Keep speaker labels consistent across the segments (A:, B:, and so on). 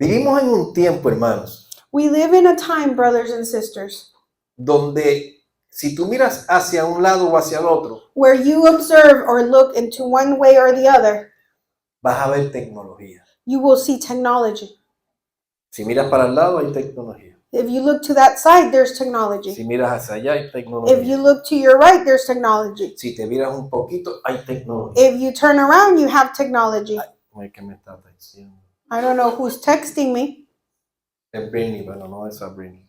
A: Vivimos en un tiempo, hermanos,
B: We live in a time, brothers and sisters,
A: donde si tú miras hacia un lado o hacia el otro,
B: where you observe or look into one way or the other,
A: vas a ver tecnología.
B: you will see technology.
A: Si miras para el lado, hay tecnología.
B: If you look to that side, there's
A: Si
B: technology.
A: miras hacia allá, hay
B: If you
A: tecnología.
B: look to your right, there's technology.
A: Si te miras un poquito, hay tecnología.
B: If you turn around, you have technology.
A: Ay, ¿qué me está diciendo?
B: I don't know who's texting me.
A: Es Britney, bueno, no es a Britney.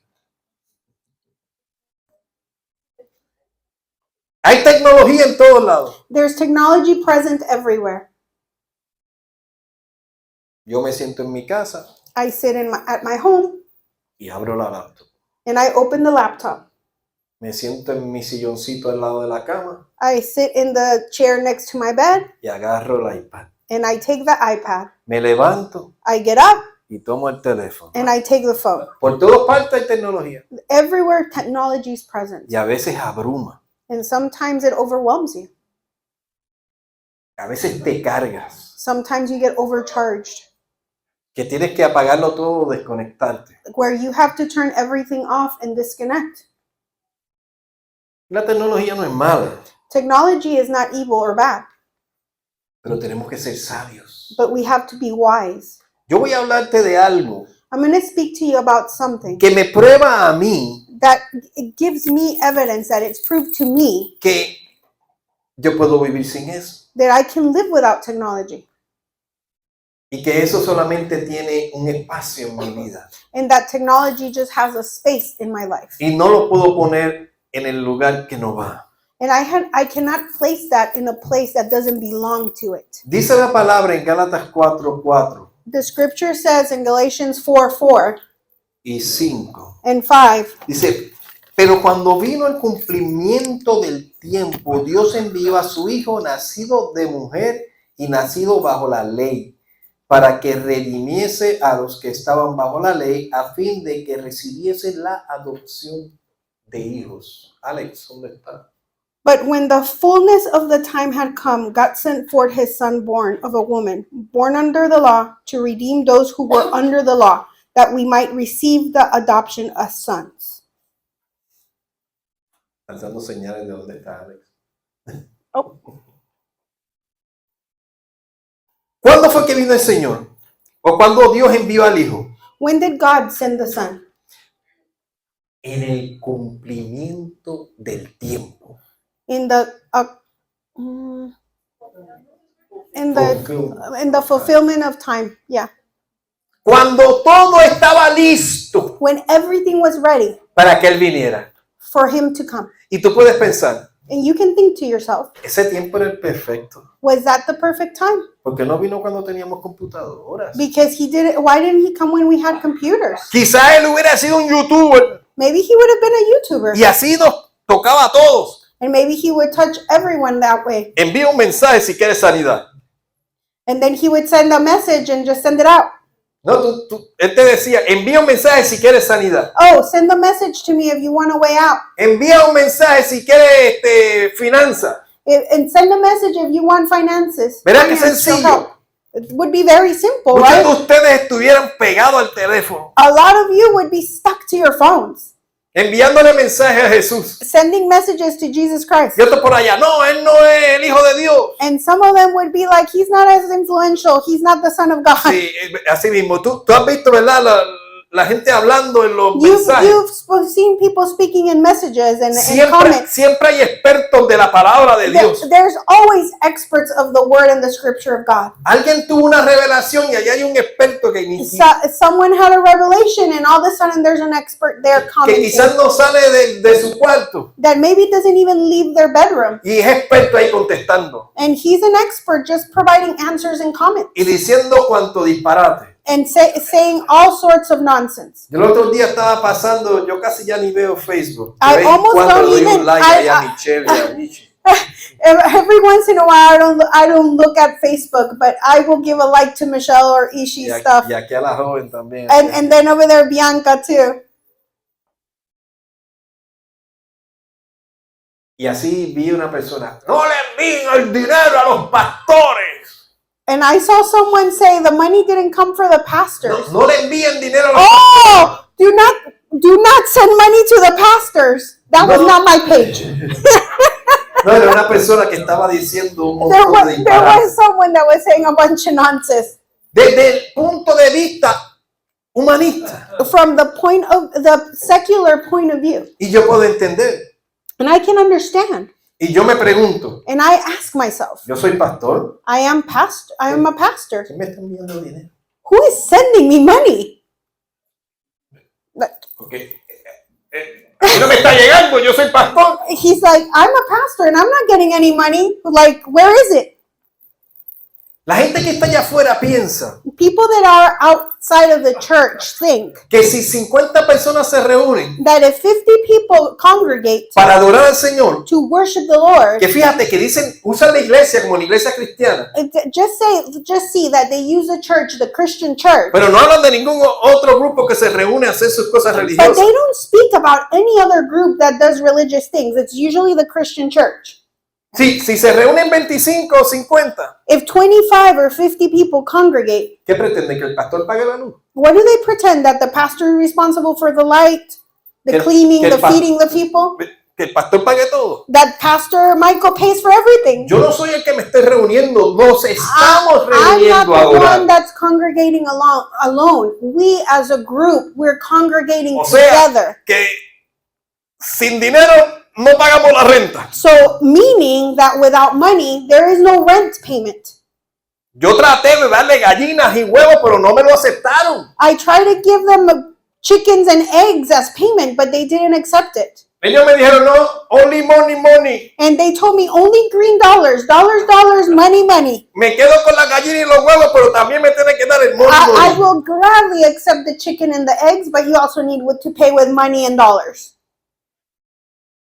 A: Hay tecnología en todos lados.
B: There's technology present everywhere.
A: Yo me siento en mi casa
B: I sit at my home
A: y abro la laptop.
B: and I open the laptop.
A: Me siento en mi silloncito al lado de la cama
B: I sit in the chair next to my bed
A: y agarro el iPad.
B: and I take the iPad.
A: Me levanto
B: I get up
A: y tomo el teléfono.
B: and I take the phone.
A: Por todas partes hay tecnología.
B: Everywhere technology is present.
A: Y a veces abruma.
B: And sometimes it overwhelms you.
A: A veces te cargas.
B: Sometimes you get overcharged,
A: Que tienes que apagarlo todo o desconectarte.
B: where you have to turn everything off and disconnect.
A: La tecnología no es mala,
B: Technology is not evil or bad,
A: pero tenemos que ser sabios.
B: but we have to be wise.
A: Yo voy a hablarte de algo
B: I'm going to speak to you about something
A: que me prueba a mí
B: that it gives me evidence that it's proved to me
A: que yo puedo vivir sin eso.
B: that I can live without technology
A: Y que eso solamente tiene un espacio en mi vida.
B: and that technology just has a space in my life.
A: Y no lo puedo poner en el lugar que no va.
B: And I cannot place that in a place that doesn't belong to it.
A: Dice la palabra en Gálatas 4:4
B: The scripture says in Galatians 4:4
A: y 5.
B: and 5,
A: Dice, pero cuando vino el cumplimiento del tiempo, Dios envió a su Hijo nacido de mujer y nacido bajo la ley, para que redimiese a los que estaban bajo la ley, a fin de que recibiesen la adopción de hijos. Alex, ¿dónde está?
B: but when the fullness of the time had come, God sent forth his son born of a woman, born under the law, to redeem those who were under the law, that we might receive the adoption as sons.
A: Están dando señales de dónde está Alex.
B: Oh,
A: ¿Cuándo fue que vino el Señor? ¿O cuándo Dios envió al Hijo?
B: when did God send the son?
A: En el cumplimiento del tiempo.
B: In the fulfillment of time. Yeah.
A: Cuando todo estaba listo
B: When everything was ready
A: para que Él viniera.
B: for him to come.
A: Y tú puedes pensar,
B: And you can think to yourself,
A: ese tiempo era el perfecto.
B: was that the perfect time?
A: Porque no vino cuando teníamos computadoras.
B: Because why didn't he come when we had computers?
A: Quizá Él hubiera sido un youtuber
B: Maybe he would have been a YouTuber.
A: y así nos tocaba a todos.
B: And maybe he would touch everyone that way.
A: Envía un mensaje si quieres sanidad.
B: And then he would send a message and just send it out.
A: No, Él te decía, envía un mensaje si quieres sanidad.
B: Oh, send a message to me if you want a way out.
A: Envía un mensaje si quieres finanzas.
B: And send a message if you want finances.
A: ¿Verdad que
B: Finance or
A: sencillo?
B: help. It would be very simple,
A: Muchos de
B: right?
A: ustedes estuvieran pegados al teléfono,
B: A lot of you would be stuck to your phones,
A: enviándole mensajes a Jesús.
B: sending messages to Jesus Christ.
A: Y otros por allá, no, Él no es el Hijo de Dios.
B: And some of them would be like, he's not as influential. He's not the son of God.
A: Sí, así mismo. Tú has visto, ¿verdad? La gente hablando en los
B: You've
A: mensajes.
B: seen people speaking in messages and comments.
A: Siempre hay expertos de la palabra de Dios.
B: There's always experts of the word and the scripture of God.
A: Alguien tuvo una revelación y allá hay un experto que
B: Someone had a revelation and all of a sudden there's an expert there commenting
A: quizás no sale de su cuarto
B: that maybe doesn't even leave their bedroom.
A: y es experto ahí contestando
B: And he's an expert just providing answers and comments
A: y diciendo cuánto disparate.
B: and saying all sorts of nonsense.
A: Yo el otro día estaba pasando, yo casi ya ni veo Facebook.
B: I
A: De vez en
B: almost
A: cuando
B: don't
A: le doy
B: even-
A: un like ahí a Michelle y a Michi.
B: Every once in a while, I don't look at Facebook, but I will give a like to Michelle or Ishi's stuff.
A: Y aquí a la joven también.
B: And then over there, Bianca too.
A: Y así vi una persona, no le envíen el dinero a los pastores.
B: And I saw someone say the money didn't come for the pastors.
A: No le envíen dinero a los
B: Oh, do not send money to the pastors. That was
A: No.
B: not my page.
A: No, era una persona que estaba diciendo un
B: There
A: montón de
B: was
A: disparates.
B: someone that was saying a bunch of nonsense
A: Desde el punto de vista humanista.
B: from the secular point of view.
A: Y yo puedo entender.
B: And I can understand.
A: Y yo me pregunto,
B: And I ask myself,
A: yo soy pastor,
B: I am a pastor.
A: ¿quién me está enviando dinero?
B: Who is sending me money?
A: Porque a mí no me está llegando, yo soy pastor.
B: He's like, I'm a pastor and I'm not getting any money. Like, where is it?
A: La gente que está allá afuera piensa
B: People that are outside of the church think
A: que si 50 personas se reúnen
B: that if 50 people congregate
A: para adorar al Señor,
B: to worship the Lord,
A: que fíjate que dicen, usan la iglesia como la iglesia cristiana,
B: just see that they use the church, the Christian church,
A: pero no hablan de ningún otro grupo que se reúne a hacer sus cosas
B: but
A: religiosas.
B: they don't speak about any other group that does religious things. It's usually the Christian church.
A: Si se reúnen 25 o 50,
B: If 25 or 50 people congregate,
A: ¿qué pretenden? ¿Que el pastor pague la luz?
B: what do they pretend? That the pastor is responsible for the light, the
A: Que-
B: cleaning,
A: que el
B: the
A: pa-
B: feeding the people?
A: ¿Que el pastor pague todo?
B: That Pastor Michael pays for everything.
A: Yo no soy el que me estoy reuniendo, nos estamos
B: I'm not
A: reuniendo a
B: the one
A: orar.
B: that's congregating alone. We as a group, we're congregating
A: O sea,
B: together.
A: que sin dinero no pagamos la renta.
B: So, meaning that without money, there is no rent payment.
A: Yo traté de darle gallinas y huevos, pero no me lo aceptaron.
B: I try to give them chickens and eggs as payment, but they didn't accept it.
A: Ellos me dijeron, no, only money, money.
B: And they told me only green dollars, money, money.
A: Me quedo con la gallina y los huevos, pero también me tiene que dar el money,
B: I
A: money.
B: will gladly accept the chicken and the eggs, but you also need to pay with money and dollars.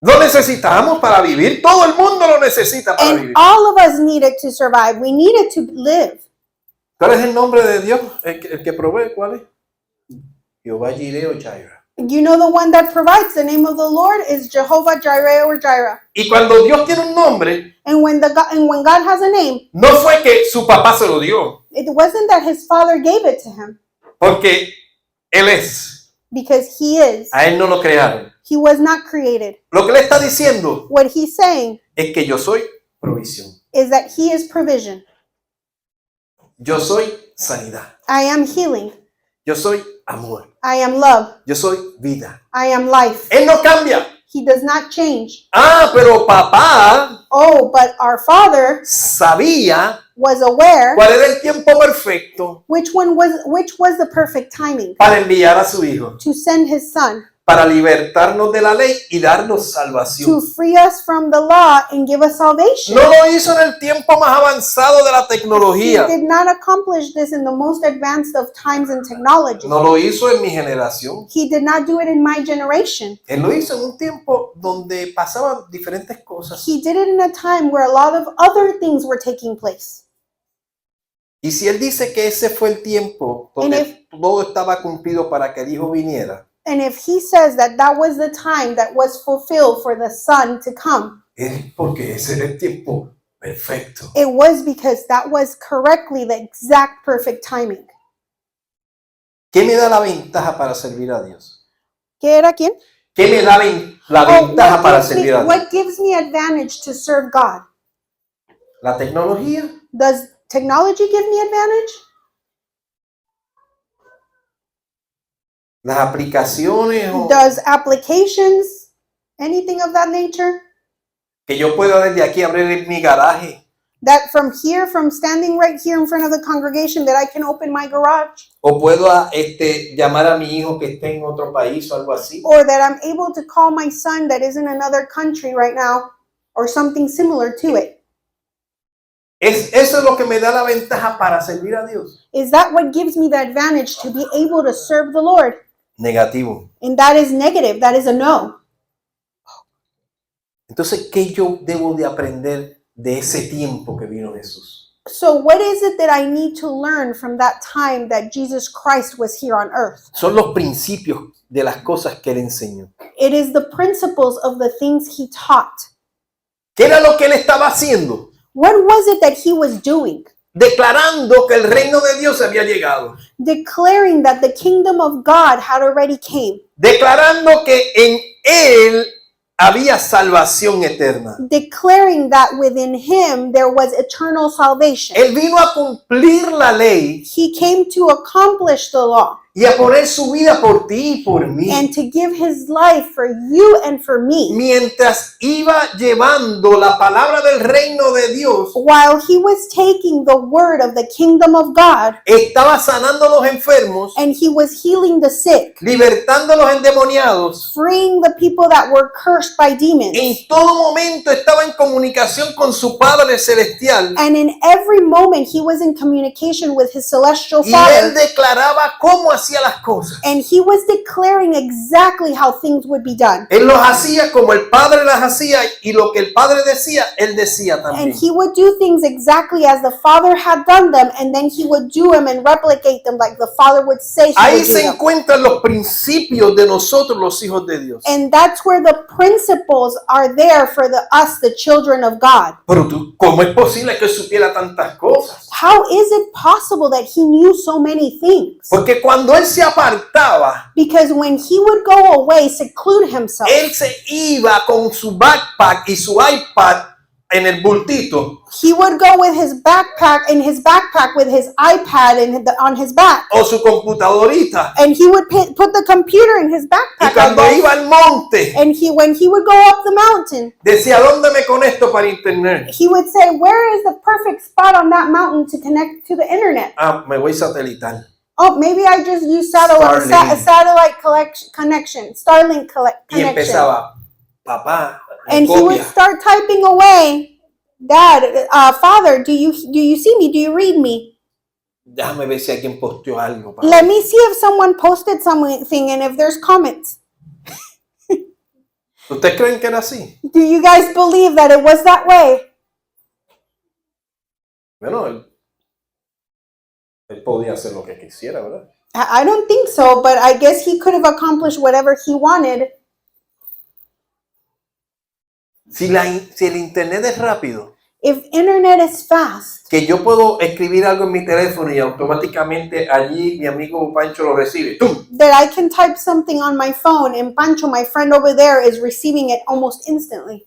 A: Lo necesitamos para vivir. Todo el mundo lo necesita para
B: And
A: vivir.
B: all of us need it to survive. We need it to live.
A: ¿Cuál es el nombre de Dios? El que provee, ¿cuál es? Jehová Jireh o Jireh.
B: You know the one that provides. The name of the Lord is Jehovah Jireh or Jireh.
A: Y cuando Dios tiene un nombre,
B: And when God has a name,
A: no fue que su papá se lo dio,
B: it wasn't that his father gave it to him,
A: porque Él es.
B: because he is.
A: A Él no lo crearon.
B: He was not created.
A: Lo que le está diciendo
B: What he's saying
A: es que yo soy provisión.
B: is that he is provision.
A: Yo soy sanidad.
B: I am healing.
A: Yo soy amor.
B: I am love.
A: Yo soy vida.
B: I am life.
A: Él no cambia.
B: He does not change.
A: Ah, pero papá
B: Oh, but our father
A: sabía
B: was aware
A: cuál era el tiempo perfecto
B: which was the perfect timing
A: para enviar a su hijo,
B: to send his son
A: para libertarnos de la ley y darnos
B: to
A: salvación.
B: free us from the law and give us salvation.
A: No lo hizo en el tiempo más avanzado de la
B: He
A: tecnología.
B: did not accomplish this in the most advanced of times and technology.
A: No lo hizo en mi generación.
B: He did not do it in my generation.
A: Él lo hizo en un tiempo donde pasaban diferentes cosas.
B: He did it in a time where a lot of other things were taking place.
A: Y si él dice que ese fue el tiempo donde todo estaba cumplido para que el hijo viniera,
B: And if he says that that was the time that was fulfilled for the son to come,
A: es porque ese era el tiempo perfecto.
B: it was because that was correctly the exact perfect timing.
A: ¿Qué me da la ventaja para servir a Dios?
B: ¿Qué era quién?
A: ¿Qué me da la
B: Oh,
A: ventaja para servir a Dios?
B: what gives me advantage to serve God?
A: ¿La tecnología?
B: Does technology give me advantage?
A: ¿Las aplicaciones? O
B: Does applications, anything of that nature?
A: que yo pueda desde aquí abrir mi garaje
B: That from here, from standing right here in front of the congregation, that I can open my garage?
A: o puedo llamar a mi hijo que esté en otro país o algo así.
B: Or that I'm able to call my son that is in another country right now, or something similar to it?
A: Eso es lo que me da la ventaja para servir a Dios.
B: Is that what gives me the advantage to be able to serve the Lord?
A: Negativo.
B: And that is negative. That is a no.
A: Entonces, ¿qué yo debo de aprender de ese tiempo que vino Jesús?
B: So what is it that I need to learn from that time that Jesus Christ was here on earth?
A: Son los principios de las cosas que él enseñó.
B: It is the principles of the things he taught.
A: ¿Qué era lo que él estaba haciendo?
B: What was it that he was doing?
A: declarando que el reino de Dios había llegado,
B: declaring that the kingdom of God had already came,
A: declarando que en él había salvación eterna.
B: declaring that within him there was eternal salvation.
A: Él vino a cumplir la ley
B: He came to accomplish the law
A: y a poner su vida por ti y por mí,
B: and to give his life for you and for me.
A: mientras iba llevando la palabra del reino de Dios.
B: While he was taking the word of the kingdom of God
A: Estaba sanando a los enfermos,
B: and he was healing the sick,
A: libertando a los endemoniados.
B: freeing the people that were cursed by demons.
A: En todo momento estaba en comunicación con su Padre Celestial.
B: And in every moment he was in communication with his celestial
A: Y él
B: Father.
A: declaraba cómo hacía las cosas.
B: And he was declaring exactly how things would be done.
A: Él los hacía como el Padre las hacía, y lo que el Padre decía, él decía también.
B: And he would do things exactly as the Father had done them, and then he would do them and replicate them like the Father would say he
A: Ahí
B: would do
A: se
B: them.
A: encuentran los principios de nosotros los hijos de Dios.
B: And that's where the principles are there for us, the children of God.
A: Pero tú, ¿cómo es posible que supiera tantas cosas?
B: How is it possible that he knew so many things?
A: Porque cuando él se apartaba,
B: Because when he would go away, seclude himself,
A: él se iba con su backpack y su iPad en el bultito,
B: he would go with his backpack with his iPad on his back.
A: o su computadorita.
B: And he would put the computer in his
A: Y
B: backpack. I
A: cuando
B: guess.
A: iba al monte,
B: And when he would go up the mountain,
A: decía, ¿dónde me conecto para internet?
B: he would say, where is the perfect spot on that mountain to connect to the internet?
A: Ah, me voy satelital.
B: Oh, maybe I just use
A: Starlink.
B: satellite connection, Starlink
A: Y
B: connection.
A: empezaba, papá,
B: And he would
A: copia.
B: start typing away, Dad, Father, do you see me? Do you read me?
A: Déjame ver si alguien posteó algo. papá.
B: Let me see if someone posted something and if there's comments.
A: ¿Ustedes creen que era así?
B: Do you guys believe that it was that way?
A: Bueno, él podía hacer lo que quisiera, ¿verdad?
B: I don't think so, but I guess he could have accomplished whatever he wanted.
A: Si el internet es rápido,
B: If internet is fast,
A: que yo puedo escribir algo en mi teléfono y automáticamente allí mi amigo Pancho lo recibe. ¡Tum!
B: that I can type something on my phone and Pancho, my friend over there, is receiving it almost instantly.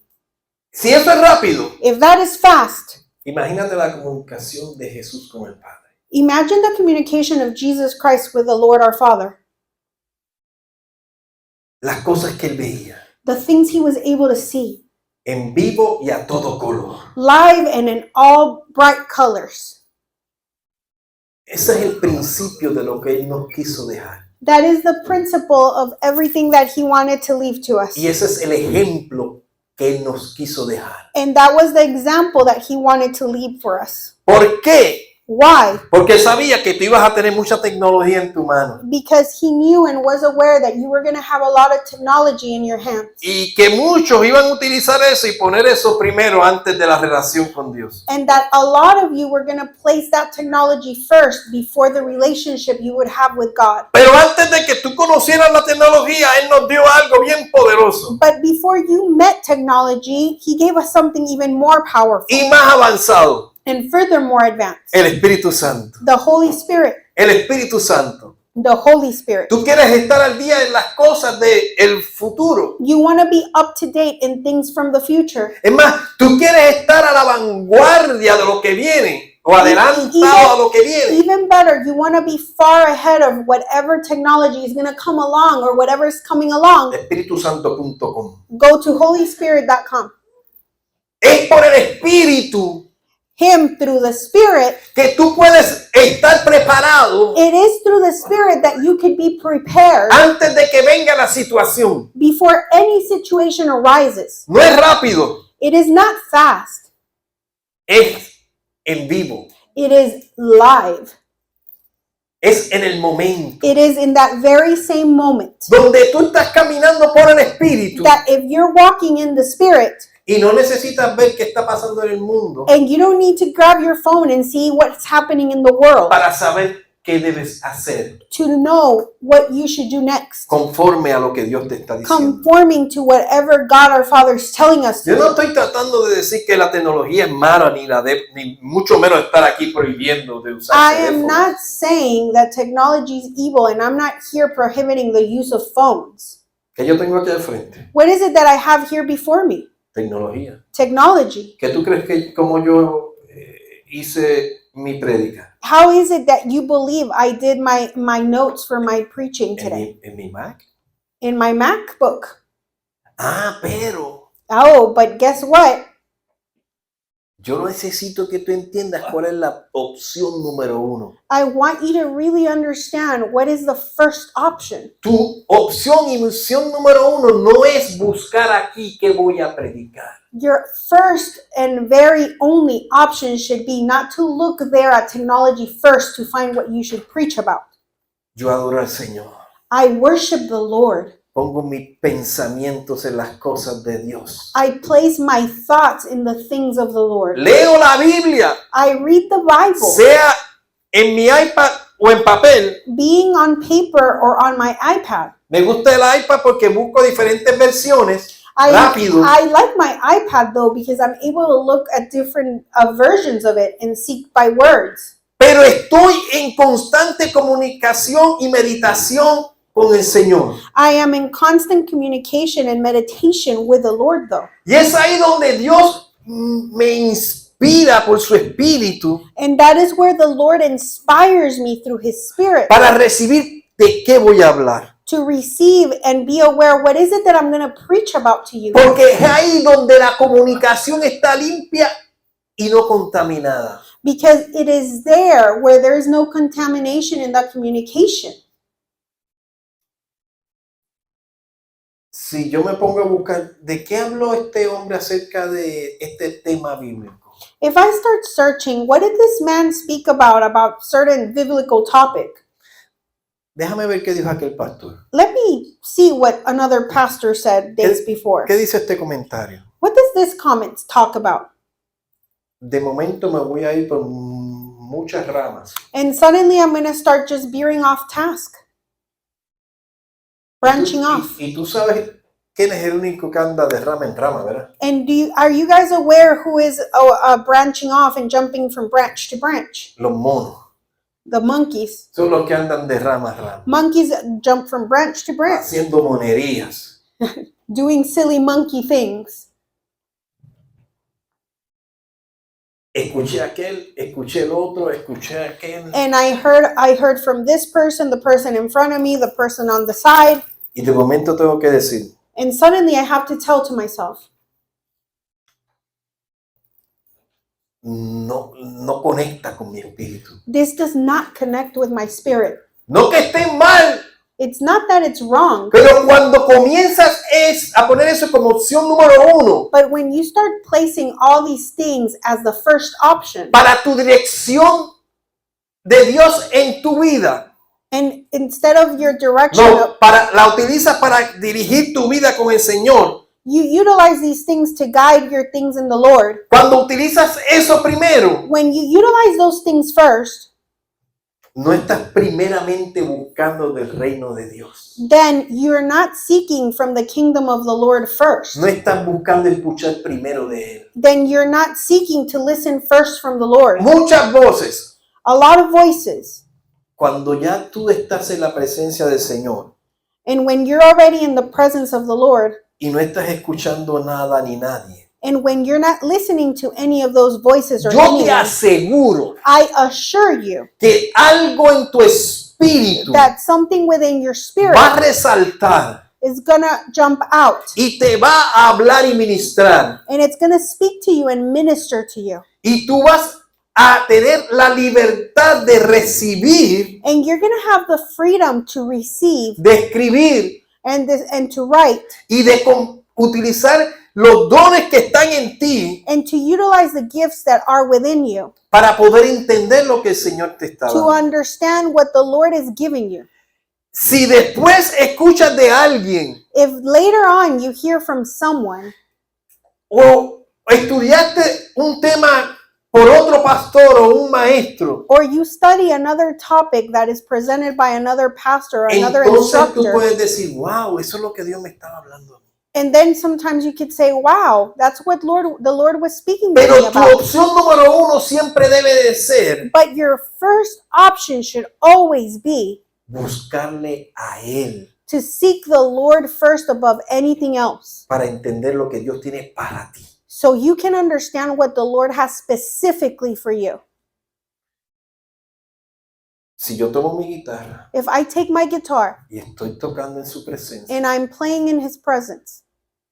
A: Si eso es rápido,
B: If that is fast,
A: imagínate la comunicación de Jesús con el Padre.
B: imagine the communication of Jesus Christ with the Lord our Father.
A: Las cosas que él veía
B: The things he was able to see,
A: en vivo y a todo color.
B: live and in all bright colors.
A: Ese es el principio de lo que él nos quiso dejar.
B: That is the principle of everything that he wanted to leave to us.
A: Y ese es el ejemplo que él nos quiso dejar.
B: And that was the example that he wanted to leave for us.
A: ¿Por qué?
B: Why?
A: Porque él sabía que tú ibas a tener mucha tecnología en tu mano.
B: Because he knew and was aware that you were going to have a lot of technology in your hands.
A: Y que muchos iban a utilizar eso y poner eso primero antes de la relación con Dios.
B: And that a lot of you were going to place that technology first before the relationship you would have with God.
A: Pero antes de que tú conocieras la tecnología, él nos dio algo bien poderoso
B: But before you met technology, he gave us something even more powerful
A: y más avanzado.
B: and furthermore advanced.
A: El Espíritu Santo.
B: The Holy Spirit.
A: El Espíritu Santo.
B: The Holy Spirit.
A: Tú quieres estar al día en las cosas del futuro.
B: You want to be up to date in things from the future.
A: Es más, tú quieres estar a la vanguardia de lo que viene o adelantado a lo que viene.
B: Even better, you want to be far ahead of whatever technology is going to come along or whatever is coming along.
A: Espiritusanto.com.
B: Go to holyspirit.com.
A: Es por el Espíritu
B: Him through the Spirit.
A: que tú puedes estar preparado
B: It is through the Spirit that you can be prepared
A: antes de que venga la situación.
B: before any situation arises.
A: No es rápido,
B: It is not fast.
A: es en vivo,
B: It is live.
A: es en el momento.
B: It is in that very same moment
A: Donde tú estás caminando por el Espíritu
B: that if you're walking in the Spirit
A: y no necesitas ver qué está pasando en el mundo
B: and you don't need to grab your phone and see what's happening in the world
A: para saber qué debes hacer
B: to know what you should do next,
A: conforme a lo que Dios te está diciendo.
B: conforming to whatever God our Father is telling us to
A: Yo no
B: do.
A: estoy tratando de decir que la tecnología es mala, ni mucho menos estar aquí prohibiendo de usar
B: I am
A: teléfono.
B: not saying that technology is evil, and I'm not here prohibiting the use of phones.
A: ¿Qué yo tengo aquí al frente?
B: What is it that I have here before me?
A: Tecnología.
B: Technology.
A: ¿Qué tú crees que como yo hice mi prédica?
B: How is it that you believe I did my notes for my preaching today?
A: En mi Mac.
B: In my MacBook.
A: Pero
B: Oh, but guess what?
A: yo necesito que tú entiendas cuál es la opción número 1.
B: I want you to really understand what is the first option.
A: Tu opción y misión número 1 no es buscar aquí qué voy a predicar.
B: Your first and very only option should be not to look there at technology first to find what you should preach about.
A: Yo adoro al Señor.
B: I worship the Lord.
A: Pongo mis pensamientos en las cosas de Dios.
B: I place my thoughts in the things of the Lord.
A: Leo la Biblia,
B: I read the Bible,
A: sea en mi iPad o en papel.
B: being on paper or on my iPad.
A: Me gusta el iPad porque busco diferentes versiones rápido.
B: I like my iPad though because I'm able to look at different versions of it and seek by words.
A: Pero estoy en constante comunicación y meditación con el Señor.
B: I am in constant communication and meditation with the Lord though.
A: Y es ahí donde Dios me inspira por su espíritu
B: And that is where the Lord inspires me through His Spirit
A: para recibir de qué voy a hablar.
B: to receive and be aware what is it that I'm going to preach about to you.
A: Porque es ahí donde la comunicación está limpia y no contaminada.
B: Because it is there where there is no contamination in that communication.
A: Si yo me pongo a buscar de qué habló este hombre acerca de este tema bíblico,
B: If I start searching, what did this man speak about certain biblical topic?
A: déjame ver qué dijo aquel pastor.
B: Let me see what another pastor said days before.
A: ¿Qué dice este comentario?
B: What does this comment talk about?
A: De momento me voy a ir por muchas ramas.
B: And suddenly I'm going to start just veering off task. Branching off.
A: Y tú sabes quién es el único que anda de rama en rama, ¿verdad?
B: And are you guys aware who is branching off and jumping from branch to branch?
A: Los monos.
B: The monkeys.
A: Son los que andan de rama a rama.
B: Monkeys jump from branch to branch,
A: Haciendo monerías.
B: doing silly monkey things.
A: Escuché aquel, escuché el otro, escuché aquel.
B: And I heard from this person, the person in front of me, the person on the side,
A: Y de momento tengo que decir,
B: and suddenly I have to tell to myself,
A: no conecta con mi espíritu.
B: this does not connect with my spirit.
A: No que estén mal,
B: It's not that it's wrong,
A: pero cuando comienzas a poner eso como opción número 1
B: but when you start placing all these things as the first option,
A: para tu dirección de Dios en tu vida,
B: and instead of your direction,
A: la utilizas para dirigir tu vida con el Señor.
B: you utilize these things to guide your things in the Lord.
A: Cuando utilizas eso primero,
B: When you utilize those things first,
A: no estás primeramente buscando del reino de Dios.
B: then you're not seeking from the kingdom of the Lord first.
A: No estás buscando escuchar primero de Él.
B: Then you're not seeking to listen first from the Lord.
A: Muchas voces.
B: A lot of voices.
A: Cuando ya tú estás en la presencia del Señor
B: And when you're already in the presence of the Lord,
A: y no estás escuchando nada ni nadie,
B: and when you're not listening to any of those voices or
A: yo te
B: anyone,
A: aseguro
B: I assure you
A: que algo en tu espíritu
B: that something within your spirit
A: va a resaltar
B: is gonna jump out,
A: y te va a hablar y ministrar.
B: and it's gonna speak to you and minister to you.
A: Y tú vas a tener la libertad de recibir,
B: And you're gonna have the freedom to receive
A: de escribir
B: and to write
A: y de utilizar los dones que están en ti
B: and to utilize the gifts that are within you
A: para poder entender lo que el Señor te está
B: to
A: dando.
B: understand what the Lord is giving you.
A: Si después escuchas de alguien
B: If later on you hear from someone
A: o estudiaste un tema por otro pastor o un maestro,
B: or you study another topic that is presented by another pastor or another
A: entonces tú
B: instructor,
A: puedes decir, wow, eso es lo que Dios me estaba hablando a mí.
B: and then sometimes you could say, wow, that's what the Lord was speaking to me
A: Pero tu
B: about.
A: opción número uno siempre debe de ser
B: But your first option should always be
A: buscarle a Él
B: to seek the Lord first above anything else,
A: para entender lo que Dios tiene para ti.
B: so you can understand what the Lord has specifically for you.
A: Si yo tomo mi guitarra
B: If I take my guitar
A: y estoy tocando en su presencia,
B: and I'm playing in His presence,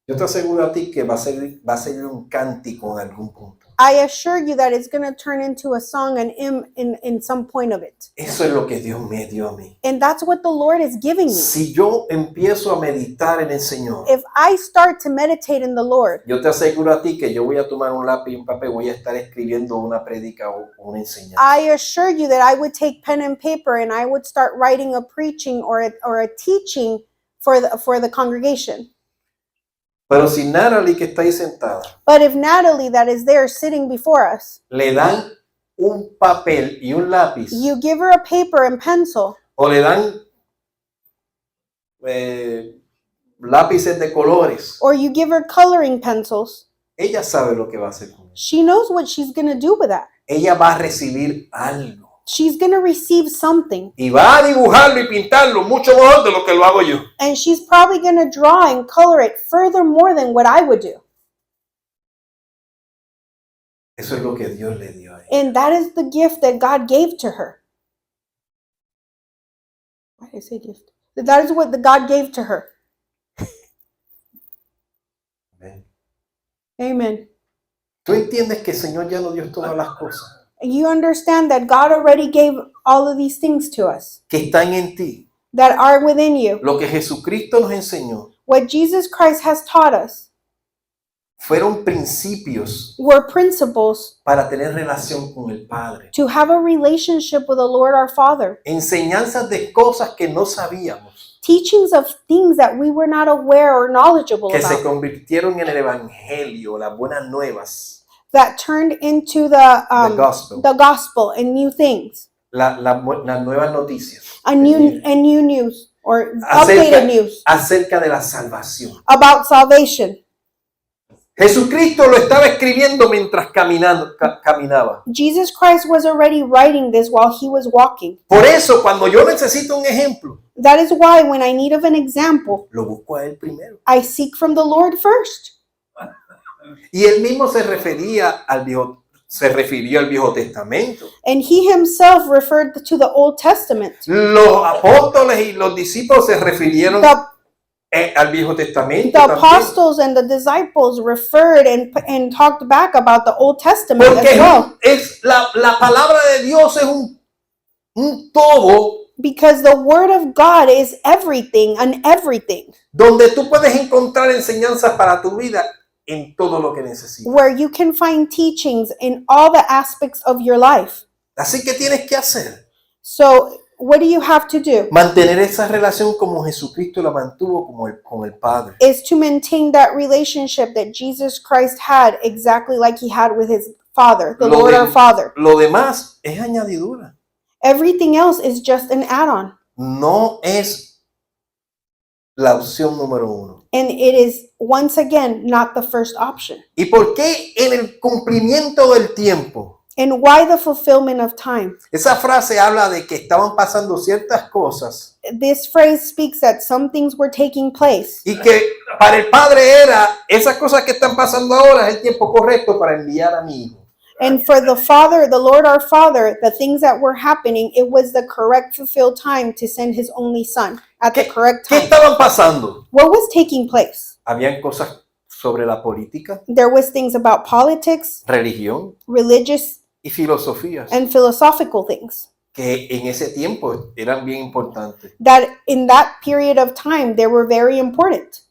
A: yo te aseguro a ti que va a ser un cántico en algún punto.
B: I assure you that it's going to turn into a song and in some point of it.
A: Eso es lo que Dios me dio a mí.
B: And that's what the Lord is giving me.
A: Si yo empiezo a meditar en el Señor,
B: If I start to meditate in the Lord,
A: yo te aseguro a ti que yo voy a tomar un lápiz y un papel, voy a estar escribiendo una prédica o una enseñanza.
B: I assure you that I would take pen and paper and I would start writing a preaching or a teaching for the congregation.
A: Pero si Natalie, que está ahí sentada,
B: But if Natalie, that is there sitting before us,
A: le dan un papel y un lápiz,
B: you give her a paper and pencil,
A: o le dan lápices de colores,
B: or you give her coloring pencils,
A: ella sabe lo que va a hacer con eso.
B: she knows what she's going to do with that.
A: Ella va a recibir algo
B: She's going to receive something,
A: y va a dibujarlo y pintarlo mucho mejor de lo que lo hago yo.
B: and she's probably going to draw and color it further more than what I would do.
A: Eso es lo que Dios le dio a ella.
B: And that is the gift that God gave to her. Why did I say gift? That is what the God gave to her.
A: Amén.
B: Amen.
A: Tú entiendes que el Señor ya nos dio todas las cosas
B: You understand that God already gave all of these things to us
A: que están en ti.
B: that are within you.
A: Lo que Jesucristo nos enseñó
B: What Jesus Christ has taught us
A: fueron principios
B: were principles
A: para tener relación con el Padre.
B: to have a relationship with the Lord our Father.
A: Enseñanzas de cosas que no sabíamos,
B: Teachings of things that we were not aware or knowledgeable
A: que se
B: about,
A: convirtieron en el Evangelio, las buenas nuevas,
B: that turned into
A: the gospel,
B: and new things,
A: las nuevas noticias
B: and new news or
A: Acerca-
B: updated news
A: acerca de la salvación.
B: about salvation.
A: Jesucristo lo estaba escribiendo mientras caminaba.
B: Jesus Christ was already writing this while he was walking.
A: Por eso, cuando yo necesito un ejemplo,
B: That is why when I need of an example,
A: lo busco a él primero.
B: I seek from the Lord first.
A: Y él mismo se refirió al Viejo Testamento.
B: And he himself referred to the Old Testament.
A: Los apóstoles y los discípulos se refirieron
B: The,
A: al Viejo Testamento
B: the
A: también.
B: apostles and the disciples referred and talked back about the Old Testament
A: Porque
B: as well.
A: es la palabra de Dios es un todo
B: Because the Word of God is everything and everything,
A: donde tú puedes encontrar enseñanzas para tu vida en todo lo que necesitas.
B: where you can find teachings in all the aspects of your life.
A: Así que tienes que hacer
B: So, what do you have to do?
A: mantener esa relación como Jesucristo la mantuvo con el Padre.
B: Is to maintain that relationship that Jesus Christ had exactly like he had with his Father, the
A: Lo
B: Lord
A: de-
B: our Father.
A: Lo demás es añadidura.
B: Everything else is just an add-on.
A: No es la opción número uno.
B: And it is, once again, not the first option.
A: ¿Y por qué en el cumplimiento del tiempo?
B: And why the fulfillment of time?
A: Esa frase habla de que estaban pasando ciertas cosas
B: This phrase speaks that some things were taking place.
A: y que para el Padre era esas cosas que están pasando ahora es el tiempo correcto para enviar a mi hijo.
B: And for the Father, the Lord our Father, the things that were happening, it was the correct fulfilled time to send his only son at the correct
A: ¿Qué
B: time.
A: estaban pasando?
B: What was taking place?
A: Habían cosas sobre la política,
B: There was things about politics,
A: religión
B: religious,
A: y filosofías
B: and philosophical things
A: que en ese tiempo eran bien importantes.
B: that in that period of time, they were very important.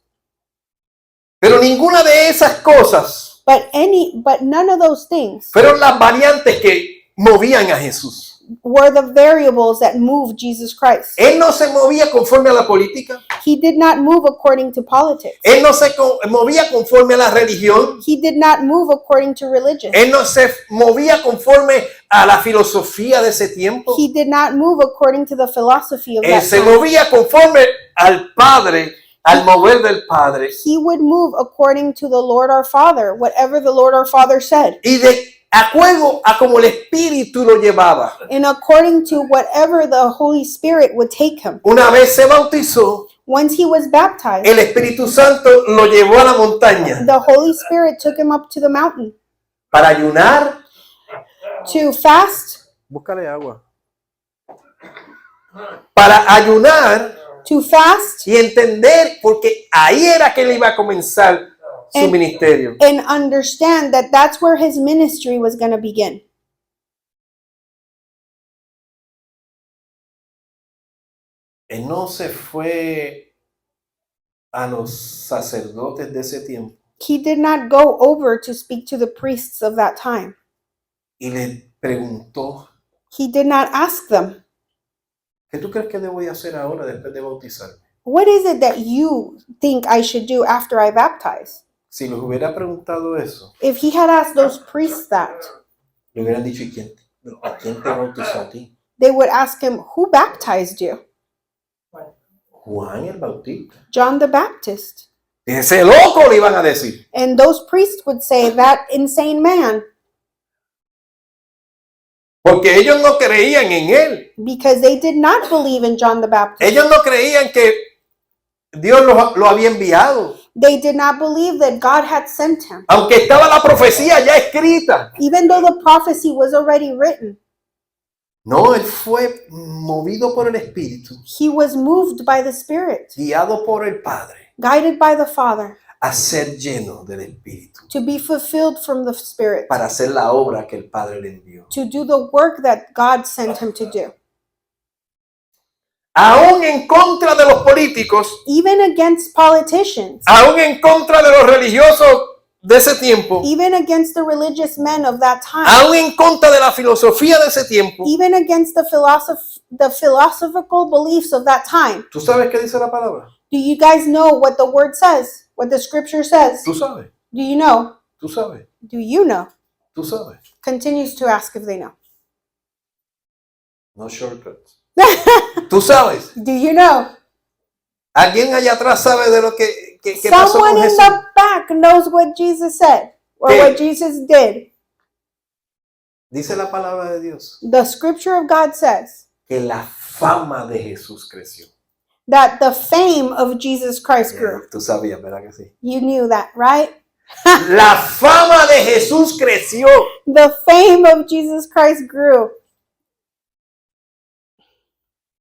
A: Pero ninguna de esas cosas
B: But none of those things
A: fueron las variantes que movían a Jesús.
B: were the variables that moved Jesus Christ.
A: Él no se movía conforme a la política.
B: He did not move according to politics.
A: Él no se movía conforme a la religión.
B: He did not move according to religion.
A: Él no se movía conforme a la filosofía de ese tiempo.
B: He did not move according to the philosophy of
A: Él
B: that
A: se
B: time.
A: movía conforme al Padre, al mover del Padre.
B: He would move according to the Lord our Father, whatever the Lord our Father said,
A: Y de acuerdo a como el Espíritu lo llevaba.
B: and according to whatever the Holy Spirit would take him.
A: Una vez se bautizó,
B: Once he was baptized,
A: el Espíritu Santo lo llevó a la montaña
B: the Holy Spirit took him up to the mountain
A: para ayunar.
B: to fast,
A: Búscale agua. Para ayunar y entender, porque ahí era que él iba a comenzar su ministerio.
B: and understand that that's where his ministry was going to begin.
A: Él no se fue a los sacerdotes de ese tiempo
B: He did not go over to speak to the priests of that time.
A: y le preguntó,
B: He did not ask them,
A: ¿qué tú crees que debo de hacer ahora después de bautizarme?
B: what is it that you think I should do after I baptize?
A: Si les hubiera preguntado eso,
B: If he had asked those priests that,
A: le hubieran dicho, ¿y a quién te bautizó a ti?
B: they would ask him, who baptized you?
A: Juan el Bautista.
B: John the Baptist.
A: Ese loco le iban a decir.
B: And those priests would say, that insane man,
A: Porque ellos no creían en él.
B: because they did not believe in John the Baptist.
A: Ellos no creían que Dios lo había enviado.
B: They did not believe that God had sent him,
A: Aunque estaba la profecía ya escrita.
B: even though the prophecy was already written.
A: No, él fue movido por el Espíritu,
B: He was moved by the Spirit,
A: guiado por el Padre,
B: guided by the Father,
A: a ser lleno del Espíritu,
B: to be fulfilled from the Spirit,
A: para hacer la obra que el Padre le envió.
B: to do the work that God sent him to do.
A: Aún en contra de los políticos,
B: Even against politicians,
A: aún en contra de los religiosos de ese tiempo,
B: even against the religious men of that time,
A: aún en contra de la filosofía de ese tiempo.
B: even against the philosophical beliefs of that time.
A: ¿Tú sabes qué dice la palabra?
B: Do you guys know what the word says? What the scripture says?
A: Tú sabes,
B: Do you know?
A: tú sabes,
B: Do you know?
A: tú sabes.
B: Continues to ask if they know.
A: No shortcuts. Tú sabes.
B: Do you know?
A: ¿Alguien allá atrás sabe de lo que pasó
B: Someone
A: con
B: in
A: Jesús?
B: the back knows what Jesus said or
A: ¿Qué?
B: what Jesus did.
A: Dice la palabra de Dios
B: The scripture of God says
A: que la fama de Jesús creció.
B: that the fame of Jesus Christ grew.
A: Tú sabías, ¿verdad que sí?
B: You knew that, right?
A: La fama de Jesús creció.
B: The fame of Jesus Christ grew.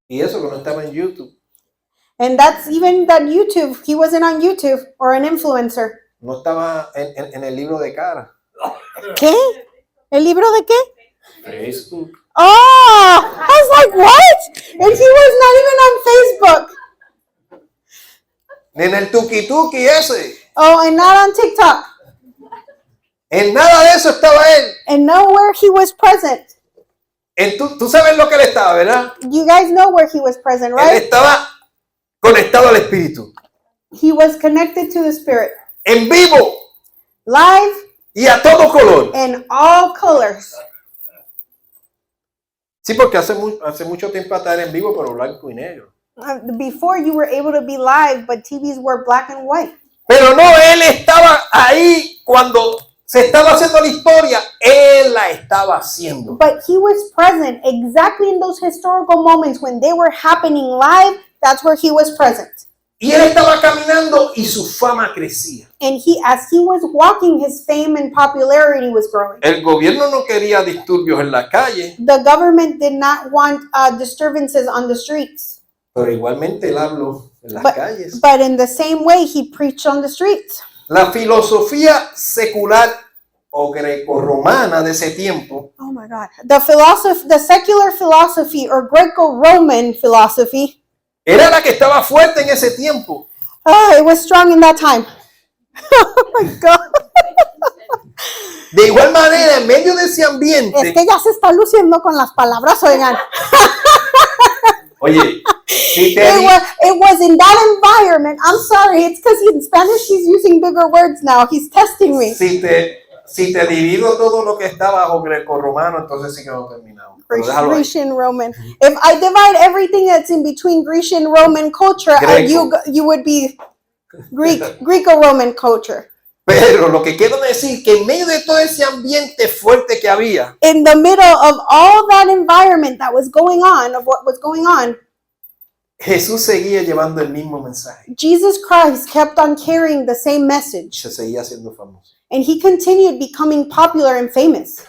A: Y eso que no estaba en YouTube.
B: And that's even that YouTube. He wasn't on YouTube or an influencer.
A: No estaba en el libro de cara.
B: ¿Qué? ¿El libro de qué?
A: Facebook.
B: Oh, I was like, what? And he was not even on Facebook.
A: En el tuki-tuki ese.
B: Oh, and not on TikTok.
A: En nada de eso estaba él.
B: And nowhere he was present.
A: Tú sabes lo que él estaba, ¿verdad?
B: You guys know where he was present,
A: Él
B: right?
A: estaba conectado al Espíritu.
B: He was connected to the Spirit.
A: En vivo
B: Live
A: y a todo color.
B: in all colors.
A: Sí, porque hace mucho tiempo atrás era en vivo, pero blanco y negro.
B: Before you were able to be live, but TVs were black and white.
A: Pero no, él estaba ahí cuando se estaba haciendo la historia. Él la estaba haciendo.
B: But he was present exactly in those historical moments when they were happening live. That's where he was present.
A: Y él estaba caminando y su fama crecía.
B: And as he was walking, his fame and popularity was growing.
A: El gobierno no quería disturbios en la calle,
B: The government did not want disturbances on the streets.
A: pero igualmente él habló en las calles.
B: But in the same way, he preached on the streets.
A: La filosofía secular o grecorromana de ese tiempo
B: Oh my God. The secular philosophy or Greco-Roman philosophy,
A: era la que estaba fuerte en ese tiempo.
B: it was strong in that time. Oh my God.
A: De igual manera, en medio de ese
B: Es
A: ambiente,
B: que ya se está luciendo con las palabras, oigan.
A: oye, si te
B: It was in that environment. I'm sorry, it's because in Spanish he's using bigger words now. He's testing me.
A: si te divido todo lo que está bajo greco-romano, entonces sí que no terminamos. Pero déjalo ahí.
B: Grecian Roman. If I divide everything that's in between Grecian Roman culture,
A: Greco.
B: you would be Greco-Roman culture.
A: Pero lo que quiero decir que en medio de todo ese ambiente fuerte que había,
B: In the middle of all that environment that was going on, of what was going on,
A: Jesús seguía llevando el mismo mensaje.
B: Jesus Christ kept on carrying the same message,
A: Se seguía haciendo famoso.
B: and he continued becoming popular and famous.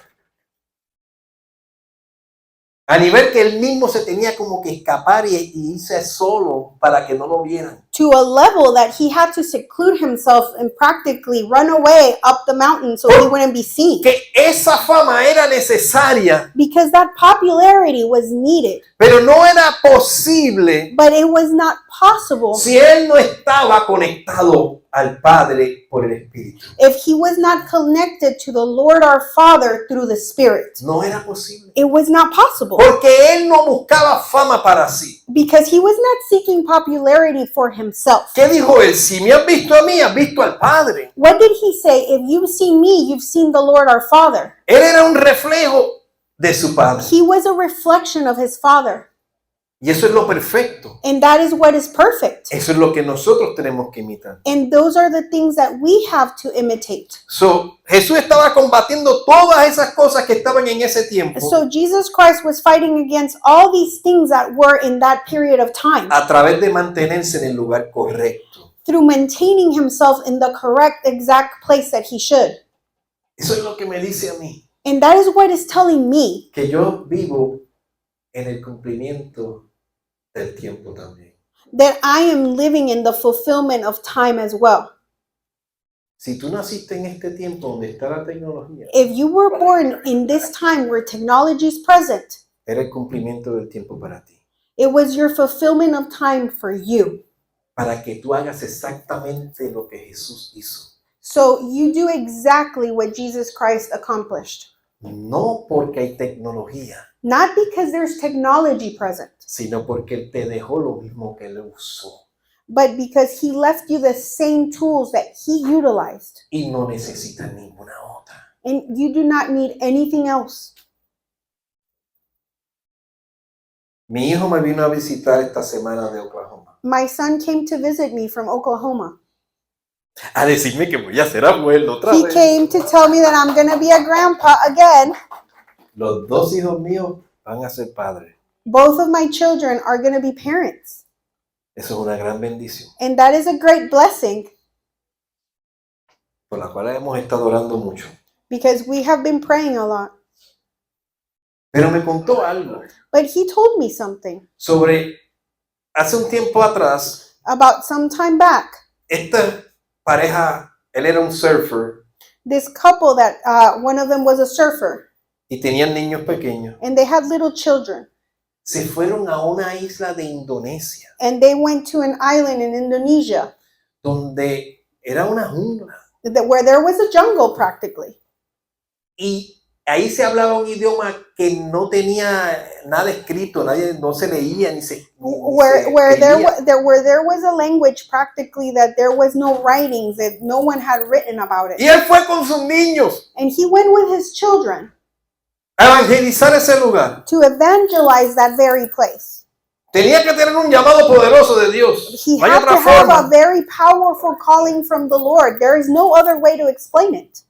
A: A nivel que él mismo se tenía como que escapar y irse solo para que no lo vieran.
B: To a level that he had to seclude himself and practically run away up the mountain so he wouldn't be seen.
A: Que esa fama era necesaria,
B: Because that popularity was needed,
A: pero no era posible
B: but it was not possible
A: si él no estaba conectado al Padre por el Espíritu.
B: if he was not connected to the Lord our Father through the Spirit.
A: No era posible.
B: It was not possible
A: Porque él no buscaba fama para sí.
B: because he was not seeking popularity for himself.
A: ¿Qué dijo él? Si me has visto a mí, has visto al Padre.
B: What did he say? If you've seen me, you've seen the Lord our Father.
A: Él era un reflejo de su Padre.
B: He was a reflection of his Father.
A: Y eso es lo perfecto.
B: And that is what is perfect.
A: Eso es lo que nosotros tenemos que imitar.
B: And those are the things that we have to imitate.
A: Jesús estaba combatiendo todas esas cosas que estaban en ese tiempo
B: So Jesus Christ was fighting against all these things that were in that period of time
A: a través de mantenerse en el lugar correcto.
B: through maintaining himself in the correct, exact place that he should.
A: Eso es lo que me dice a mí,
B: And that is what is telling me
A: que yo vivo en el cumplimiento del tiempo también.
B: that I am living in the fulfillment of time as well.
A: Si tú naciste en este tiempo donde está la tecnología,
B: If you were born in this time where technology is present,
A: era el cumplimiento del tiempo para ti.
B: it was your fulfillment of time for you.
A: Para que tú hagas exactamente lo que Jesús hizo.
B: So you do exactly what Jesus Christ accomplished.
A: No porque hay tecnología,
B: Not because there's technology present,
A: sino porque Él te dejó lo mismo que Él usó.
B: but because he left you the same tools that he utilized.
A: Y no necesitas ninguna otra.
B: And you do not need anything else.
A: Mi hijo me vino a visitar esta semana de Oklahoma.
B: My son came to visit me from Oklahoma.
A: A decirme que voy a ser abuelo otra
B: He
A: vez.
B: came to tell me that I'm going to be a grandpa again.
A: Los dos hijos míos van a ser padres.
B: Both of my children are going to be parents.
A: Eso es una gran bendición,
B: And that is a great blessing
A: por la cual hemos estado orando mucho.
B: because we have been praying a lot.
A: Pero me contó algo
B: But he told me something
A: sobre, hace un tiempo atrás,
B: about some time back.
A: esta pareja, él era un surfer
B: This couple that one of them was a surfer
A: y tenían niños pequeños.
B: and they had little children.
A: Se fueron a una isla de Indonesia,
B: And they went to an island in Indonesia
A: donde era una jungla.
B: where there was a jungle practically.
A: Y ahí se hablaba un idioma que no tenía nada escrito, no se leía ni se
B: Where there
A: escribía.
B: was a language practically that there was no writings, that no one had written about
A: Y
B: it.
A: él fue con sus niños
B: And he went with his children
A: a evangelizar ese lugar.
B: to evangelize that very place.
A: Tenía que tener un llamado poderoso de Dios.
B: He
A: No hay
B: had
A: otra
B: to have a
A: forma.
B: very powerful calling from the Lord. There is no other way to explain it.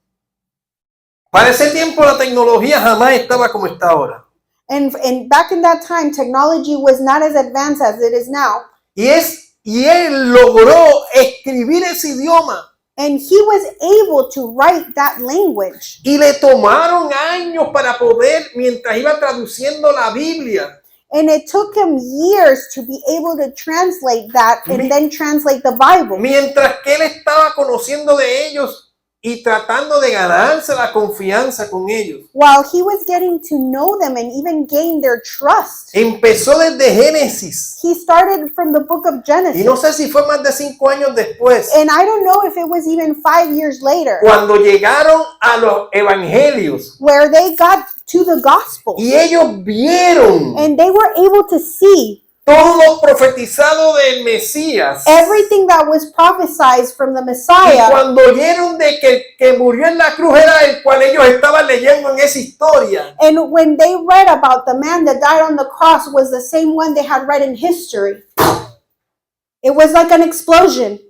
A: Para ese tiempo la tecnología jamás estaba como está ahora.
B: And back in that time, technology was not as advanced as it is now.
A: Y él logró escribir ese idioma.
B: And he was able to write that language.
A: Y le tomaron años para poder, mientras iba traduciendo la Biblia,
B: And it took him years to be able to translate that and then translate the Bible.
A: mientras que él estaba conociendo de ellos y tratando de ganarse la confianza con ellos.
B: while he was getting to know them and even gain their trust.
A: Empezó desde Génesis.
B: He started from the book of
A: Y
B: Genesis.
A: no sé si fue más de 5 años después,
B: And I don't know if it was even 5 years later
A: cuando llegaron a los evangelios
B: where they got to the gospel
A: y ellos vieron
B: and they were able to see
A: todo lo profetizado del Mesías.
B: everything that was prophesied from the
A: Y
B: Messiah.
A: cuando oyeron de que murió en la cruz era el cual ellos estaban leyendo en esa historia,
B: And when they read about the man that died on the cross was the same one they had read in history. It was like an explosion.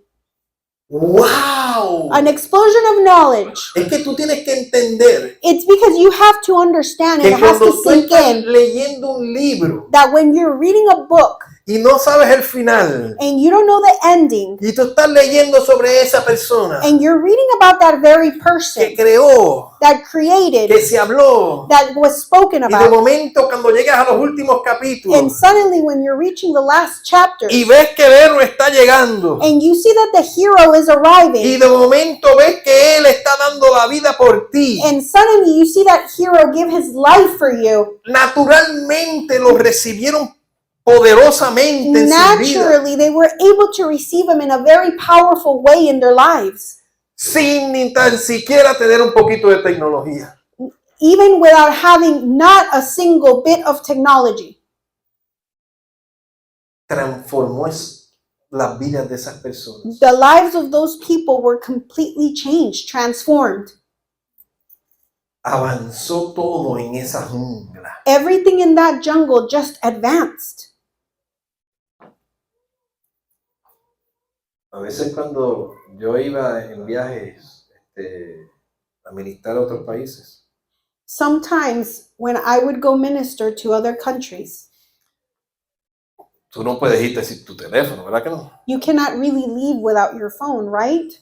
A: ¡wow!
B: An explosion of knowledge.
A: Es que tú tienes que entender
B: It's because you have to understand and
A: que
B: it has
A: cuando
B: to
A: tú
B: sink
A: estás
B: in
A: leyendo un libro
B: that when you're reading a book
A: y no sabes el final,
B: and you don't know the ending
A: y tú estás leyendo sobre esa persona
B: and you're reading about that very
A: que
B: person
A: creó,
B: that created,
A: que se habló,
B: that was spoken
A: y de
B: about,
A: momento cuando llegas a los últimos
B: and
A: capítulos
B: suddenly when you're reaching the last chapter
A: y ves que el héroe está llegando,
B: and you see that the hero is
A: y
B: arriving,
A: de momento ves que él está dando la vida por ti,
B: and suddenly you see that hero give his life for you,
A: naturalmente lo recibieron poderosamente en su vida,
B: naturally they were able to receive him in a very powerful way in their lives,
A: sin ni tan siquiera tener un poquito de tecnología.
B: even without having not a single bit of technology.
A: Transformó las vidas de esas personas.
B: The lives of those people were completely changed, transformed.
A: Avanzó todo en esa jungla.
B: Everything in that jungle just advanced.
A: A veces cuando yo iba en viajes a ministrar a otros países,
B: Sometimes when I would go minister to other countries,
A: tú no puedes irte sin tu teléfono, ¿verdad que no?
B: you cannot really leave without your phone, right?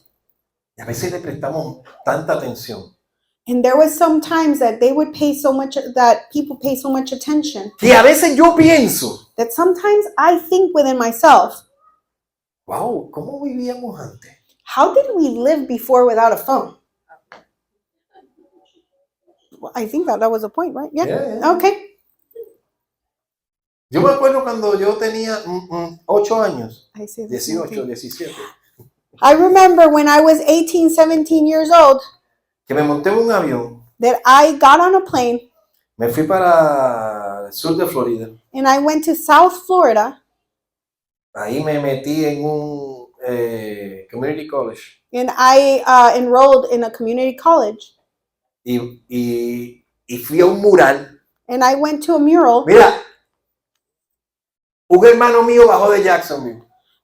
A: Y a veces le prestamos tanta atención
B: And there was some times that they would pay so much, that people pay so much attention,
A: que a veces yo pienso,
B: that sometimes I think within myself,
A: wow, ¿cómo vivíamos antes?
B: how did we live before without a phone? Well, I think that was a point, right? Yeah.
A: Yeah.
B: Okay.
A: Yo me acuerdo cuando yo tenía 8 años,
B: I say the same
A: 18,
B: thing.
A: 17,
B: I remember when I was 18, 17 years old,
A: que me monté en un avión,
B: that I got on a plane
A: me fui para el sur de Florida.
B: and I went to South Florida
A: Ahí me metí en un community college
B: and I enrolled in a community college
A: y fui a un mural.
B: and I went to a mural.
A: Mira, un hermano mío bajó de Jacksonville,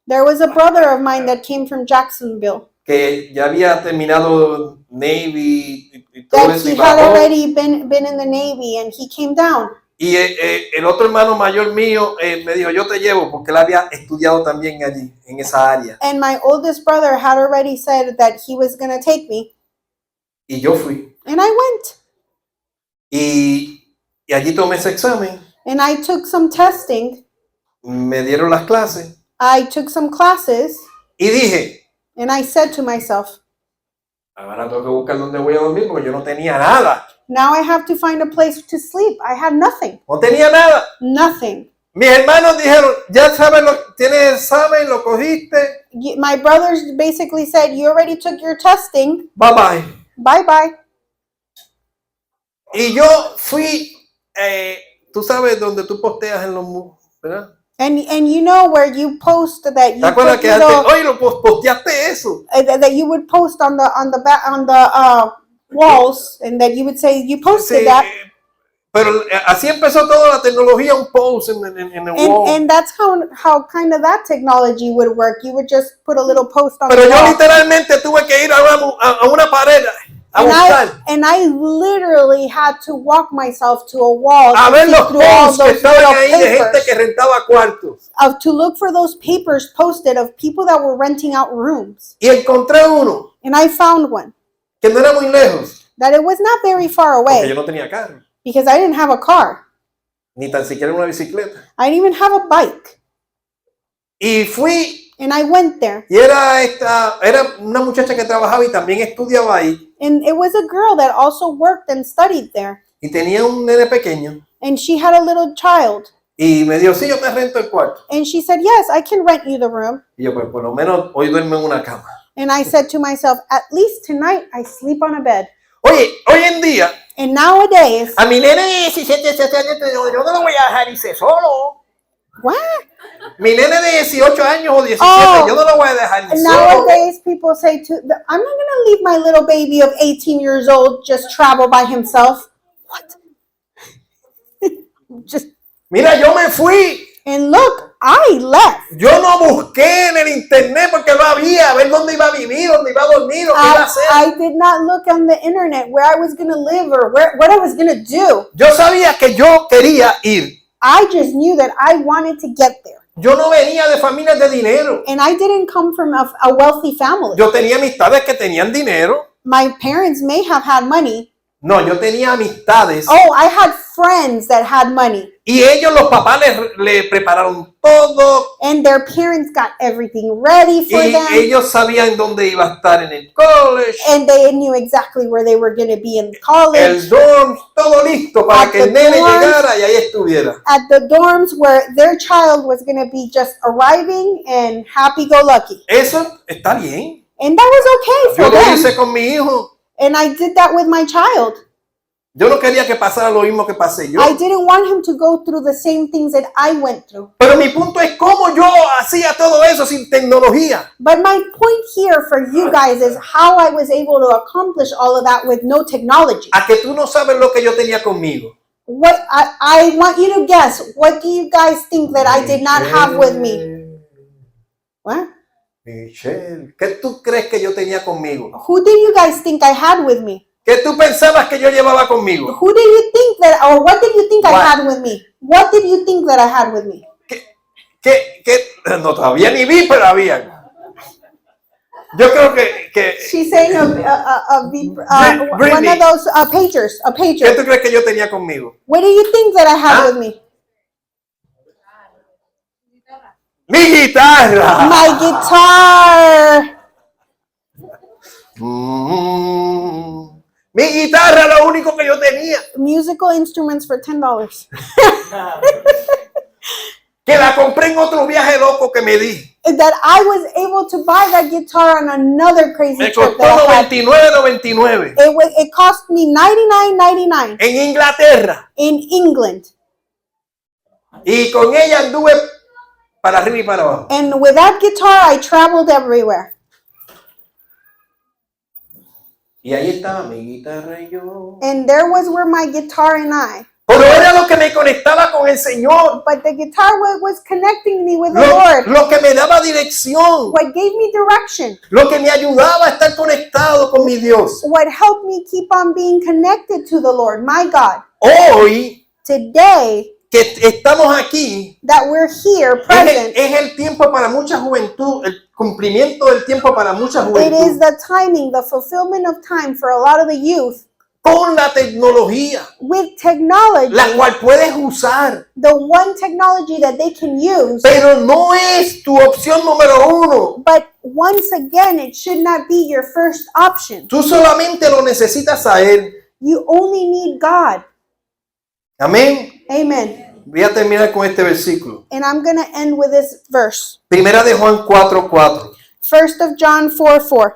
B: There was a brother of mine that came from Jacksonville,
A: que ya había terminado Navy y todo
B: that
A: eso,
B: he
A: y
B: had
A: bajó.
B: already been in the Navy, and he came down.
A: Y el otro hermano mayor mío me dijo, yo te llevo, porque él había estudiado también allí, en esa área.
B: And my oldest brother had already said that he was going to take me,
A: Y yo fui.
B: and I went.
A: Y allí tomé ese examen,
B: And I took some testing,
A: me dieron las clases,
B: I took some classes,
A: y dije,
B: and I said to myself,
A: ahora tengo que buscar dónde voy a dormir, porque yo no tenía nada.
B: now I have to find a place to sleep. I had nothing.
A: No tenía nada.
B: Nothing.
A: Mis hermanos dijeron, ya sabes, tienes el examen, lo cogiste,
B: My brothers basically said, you already took your testing.
A: bye bye.
B: Bye-bye.
A: Y yo fui, tú sabes, donde tú posteas en los muros, ¿verdad?
B: And you know where you post that you
A: ¿Te acuerdas
B: put
A: que antes,
B: little,
A: oye, posteaste eso?
B: that you would post on the walls, and that you would say you posted
A: Sí,
B: that,
A: pero así empezó toda la tecnología, un post en el wall.
B: and that's how kind of that technology would work. You would just put a little post on
A: Pero
B: the
A: yo
B: wall.
A: literalmente tuve que ir a una pared a buscar,
B: And I literally had to walk myself to a wall
A: a
B: to
A: ver
B: see
A: los
B: through all
A: posts que
B: those
A: estaban
B: little
A: ahí de gente
B: papers,
A: que rentaba cuartos.
B: to look for those papers posted of people that were renting out rooms.
A: Y encontré uno
B: And I found one
A: que no era muy lejos,
B: that it was not very far
A: porque
B: away
A: yo no tenía carro,
B: because I didn't have a car.
A: ni tan siquiera una bicicleta.
B: I didn't even have a bike.
A: Y fui
B: And I went there.
A: Y era una muchacha que trabajaba y también estudiaba ahí.
B: And it was a girl that also worked and studied there.
A: Y tenía un nene pequeño.
B: And she had a little child.
A: Y me dijo, sí, yo te rento el cuarto.
B: And she said, yes, I can rent you the room.
A: Y yo, pues por lo menos hoy duermo en una cama.
B: And I said to myself, at least tonight I sleep on a bed.
A: Oye, hoy en día,
B: And nowadays,
A: a mi nene de 17 años, yo no lo voy a dejar irse solo.
B: what?
A: Mi nene de 18 años o 17,
B: Oh.
A: yo no lo voy a dejar ir solo.
B: Nowadays, people say, I'm not going to leave my little baby of 18 years old just travel by himself. What? Just,
A: Mira, yo me fui.
B: and look, I left.
A: Yo no busqué en el internet porque no había, a ver dónde iba a vivir, dónde iba a dormir, o qué iba a hacer.
B: I did not look on the internet where I was going to live or what I was going to do.
A: Yo sabía que yo quería ir.
B: I just knew that I wanted to get there.
A: Yo no venía de familias de dinero.
B: And I didn't come from a wealthy family.
A: Yo tenía amistades que tenían dinero.
B: My parents may have had money.
A: No, yo tenía amistades.
B: Oh, I had friends that had money.
A: Y ellos, los papás, le prepararon todo.
B: And their parents got everything ready for
A: Y
B: them.
A: ellos sabían dónde iba a estar en el college.
B: And they knew exactly where they were going to be in college.
A: El dorm, todo listo para
B: At
A: que el
B: the
A: nene
B: dorms.
A: llegara y ahí estuviera.
B: At the dorms where their child was going to be just arriving and happy-go-lucky.
A: Eso está bien.
B: And that was okay
A: Yo
B: for
A: lo
B: them.
A: hice con mi hijo.
B: And I did that with my child.
A: Yo no quería que pasara lo mismo que pasé yo.
B: I didn't want him to go through the same things that I went through.
A: Pero mi punto es cómo yo hacía todo eso sin tecnología.
B: But my point here for you guys is how I was able to accomplish all of that with no technology.
A: A que tú no sabes lo que yo tenía conmigo.
B: What I want you to guess. What do you guys think that I did not have with me? What?
A: Michelle, ¿qué tú crees que yo tenía conmigo?
B: Who do you guys think I had with me?
A: ¿Qué tú pensabas que yo llevaba conmigo?
B: Who do you think that, or what did you think I
A: What?
B: had with me? What did you think that I had with me?
A: ¿Qué? No, todavía ni vi, pero había. Yo creo que
B: She's saying one
A: Britney.
B: of those pagers, a
A: ¿qué
B: pager.
A: tú crees que yo tenía conmigo?
B: What do you think that I had
A: Huh?
B: with me?
A: ¡Mi guitarra!
B: My guitar.
A: Mi guitarra, lo único que yo tenía.
B: Musical instruments for $10.
A: Que la compré en otro viaje loco que me di.
B: That I was able to buy that guitar on another crazy
A: Me
B: trip
A: costó
B: that I had.
A: $99.99
B: It cost me $99.99
A: en Inglaterra.
B: in England.
A: Y con ella anduve para arriba y para abajo.
B: And with that guitar, I traveled everywhere.
A: Y ahí estaba mi guitarra y yo.
B: And there was where my guitar and I.
A: Pero era lo que me conectaba con el Señor.
B: But the guitar was connecting me with the Lord.
A: Lo que me daba dirección.
B: What gave me direction.
A: Lo que me ayudaba a estar conectado con mi Dios.
B: What helped me keep on being connected to the Lord, my God.
A: Hoy
B: Today,
A: que estamos aquí,
B: that we're here, present,
A: es el tiempo para mucha juventud, el cumplimiento del tiempo para mucha
B: it is
A: juventud.
B: the timing, the fulfillment of time for a lot of the youth
A: Con la tecnología,
B: with technology,
A: la cual puedes usar,
B: the one technology that they can use.
A: pero no es tu opción número uno.
B: But once again, it should not be your first option.
A: Tú solamente lo necesitas a Él.
B: You only need God.
A: Amén.
B: Amen.
A: Voy a terminar con este versículo.
B: And I'm going to end with this verse.
A: Primera de Juan 4:4.
B: 1 of John 4:4.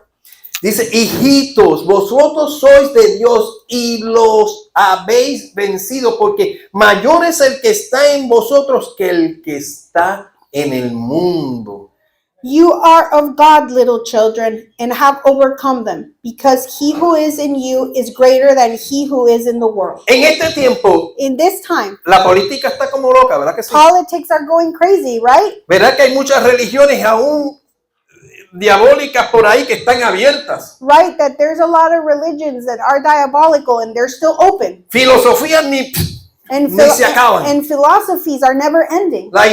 A: Dice, hijitos, vosotros sois de Dios y los habéis vencido, porque mayor es el que está en vosotros que el que está en el mundo.
B: You are of God, little children, and have overcome them, because he who is in you is greater than he who is in the world.
A: En este tiempo,
B: In this time,
A: la política está como loca, ¿verdad que sí?
B: politics are going crazy, right?
A: ¿Verdad que hay muchas religiones aún diabólicas por ahí que están abiertas?
B: Right, that there's a lot of religions that are diabolical and they're still open.
A: Filosofías ni
B: And,
A: se acaban.
B: and philosophies are never ending.
A: La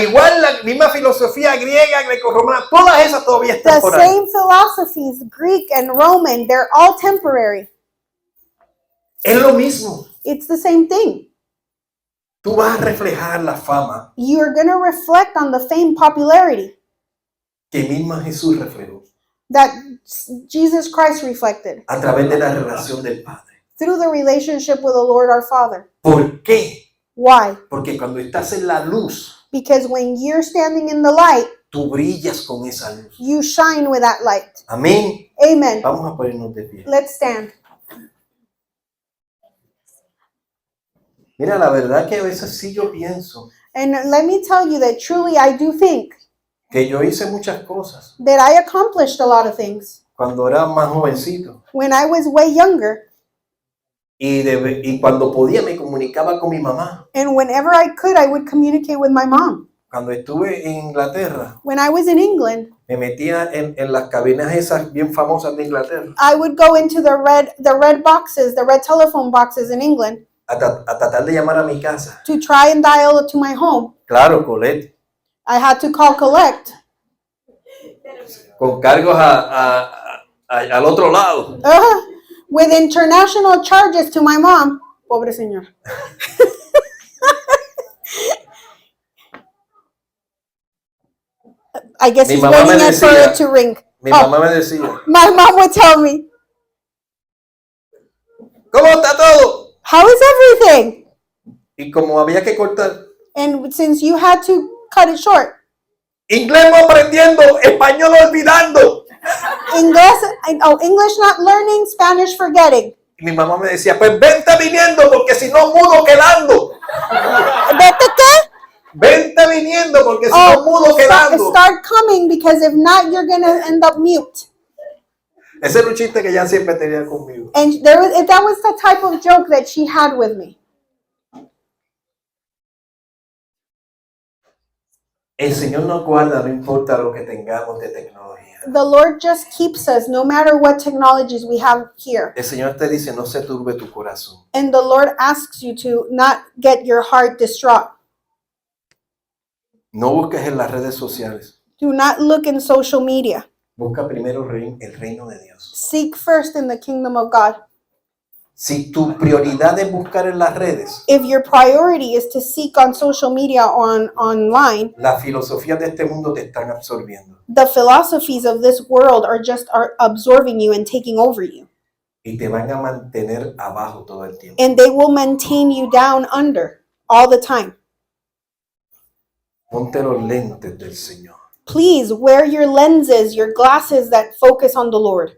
A: misma filosofía griega, grecorromana, todas esas todavía están
B: The
A: por ahí.
B: same philosophies, Greek and Roman, they're all temporary.
A: Es lo mismo.
B: It's the same thing.
A: Tú vas a reflejar la fama
B: You're going to reflect on the fame popularity.
A: que mismo Jesús reflejó
B: that Jesus Christ reflected
A: a través de la relación del Padre.
B: through the relationship with the Lord our Father.
A: ¿Por qué?
B: Why?
A: Porque cuando estás en la luz,
B: Because when you're standing in the light,
A: tú brillas con esa luz.
B: you shine with that light.
A: Amén.
B: Amen.
A: Vamos a ponernos de pie.
B: Let's stand.
A: Mira, la verdad que a veces sí yo pienso
B: And let me tell you that truly I do think
A: que yo hice muchas cosas
B: that I accomplished a lot of things
A: cuando era más jovencito.
B: when I was way younger.
A: Y cuando podía me comunicaba con mi mamá.
B: And whenever I could, I would communicate with my mom.
A: Cuando estuve en Inglaterra,
B: When I was in England,
A: me metía en las cabinas esas bien famosas de Inglaterra
B: I would go into the red boxes, the red telephone boxes in England
A: a tratar de llamar a mi casa.
B: to try and dial to my home.
A: Claro, Colette,
B: I had to call collect
A: con cargos al otro lado.
B: with international charges to my mom. Pobre señor. I guess
A: Mi
B: he's
A: mamá me
B: waiting for
A: decía-
B: it to ring.
A: Mi
B: Oh.
A: mamá me decía,
B: My mom would tell me,
A: ¿cómo está todo?
B: "How is everything?"
A: Y como había que cortar,
B: And since you had to cut it short,
A: inglés no aprendiendo, español olvidando.
B: English not learning, Spanish forgetting.
A: Y mi mamá me decía, pues vente viniendo, porque si no mudo quedando.
B: ¿Vete qué?
A: Vente viniendo, porque si no mudo quedando.
B: Start coming, because if not, you're gonna end up mute.
A: Ese era un chiste que ella siempre tenía conmigo.
B: And that was the type of joke that she had with me.
A: El Señor nos guarda, no importa lo que tengamos de tecnología.
B: The Lord just keeps us no matter what technologies we have here.
A: El Señor te dice, no se turbe tu corazón.
B: And the Lord asks you to not get your heart distraught.
A: No busques en las redes sociales.
B: Do not look in social media.
A: Busca primero el reino de Dios.
B: Seek first in the kingdom of God.
A: Si tu prioridad es buscar en las redes,
B: If your priority is to seek on social media or online,
A: las filosofías de este mundo te están absorbiendo
B: the philosophies of this world are absorbing you and taking over you.
A: y te van a mantener abajo todo el tiempo.
B: And they will maintain you down under all the time.
A: Ponte los lentes del Señor.
B: Please wear your lenses, your glasses that focus on the Lord,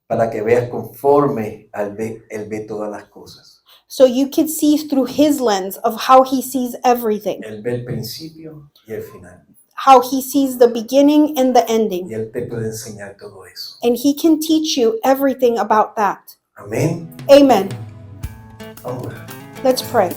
A: Para que veas conforme Él ve todas las cosas.
B: so you can see through his lens of how he sees everything,
A: Él ve el principio y el final.
B: how he sees the beginning and the ending.
A: Y Él te puede enseñar todo eso.
B: And he can teach you everything about that.
A: Amén.
B: Amen.
A: Vamos a orar.
B: Let's pray.